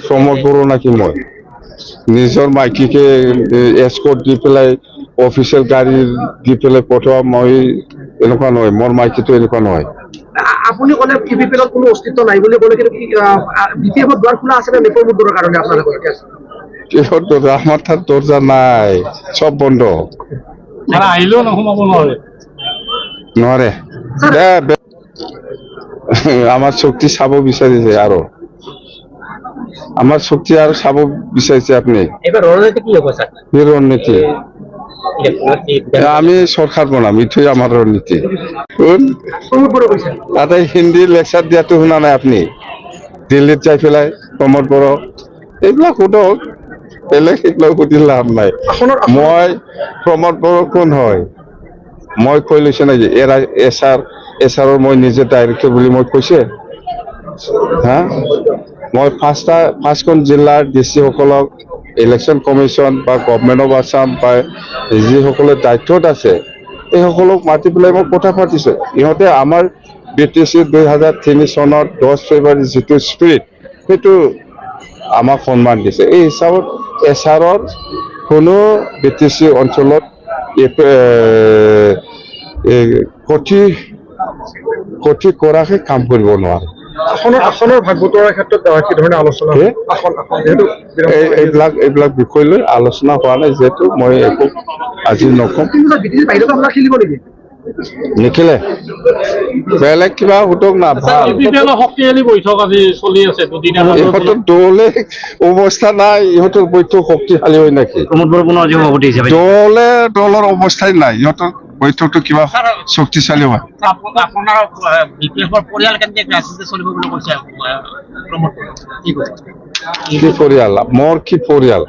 প্ৰমোদ বড়ো নাকি মই নিজৰ মাইকীকে এস্কৰ্ট দি পেলাই অফিচিয়েল গাড়ী দি পেলাই পঠোৱা মই এনেকুৱা নহয় মোৰ মাইকীটো এনেকুৱা নহয় আপুনি ক'লে ইপিপিএলত কোনো অস্তিত্ব নাই বুলি ক'লে কিন্তু বিপিএফত দুৱাৰ খোলা আছে নে প্ৰমোদ বড়োৰ কাৰণে আপোনালোকৰ কিহৰ দৰ্জা আমাৰ তাত দৰ্জা নাই চব বন্ধ আহিলেও সোমাব নোৱাৰে আমাৰ চুক্তি চাব বিচাৰিছে আৰু আমাৰ চুক্তি আৰু চাব বিচাৰিছে আপনি এবার রণনীতি কি হবে স্যার কি রণনীতি আমি সরকার বনাম ইটোই আমার রণনীতি তাতে হিন্দী লেকচার দিয়াটো শুনা নাই আপনি দিল্লীত যাই পেলাই প্ৰমোদ বড়ো এইবিলাক সোধক বেলেগ এইবিলাক সুধি লাভ নাই মই প্ৰমোদ বড়ো কোন হয় মই কৈ লৈছো নেকি এছাৰৰ মই নিজে ডাইৰেক্টৰ বুলি মই কৈছে হা মই পাঁচখন জিলাৰ ডিচিসকলক ইলেকশ্যন কমিশ্যন বা গভৰ্ণমেণ্ট অফ আছাম বা যিসকলে দায়িত্বত আছে এইসকলক মাতি পেলাই মই কথা পাতিছো ইহঁতে আমাৰ BTC 2003 চনত 10 ফেব্ৰুৱাৰী যিটো স্পিৰিট সেইটো আমাক সন্মান দিছে এই হিচাপত এছাৰৰ কোনো BTC অঞ্চলত ক্ষতি কৰাকে কাম কৰিব নোৱাৰে আসনৰ ভাগ বতৰাৰ ক্ষেত্ৰত কি ধৰণে আলোচনা এইবিলাক বিষয় লৈ আলোচনা হোৱা নাই যিহেতু মই একো আজি নকম নিখিলে বেলেগ কিবা সুধক না ভাল শক্তিশালী বৈঠক আজি চলি আছে ইহঁতৰ দলে অৱস্থা নাই ইহঁতৰ বৈঠক শক্তিশালী হয় নেকি দলে দলৰ অৱস্থাই নাই ইহঁতৰ বৈঠকটো কিবা শক্তিশালী হয় আপোনাৰ বিপিএফৰ পৰিয়াল কেন্দ্ৰিক ৰাজনীতি চলিব বুলি কৈছে কি পৰিয়াল মোৰ কি পৰিয়াল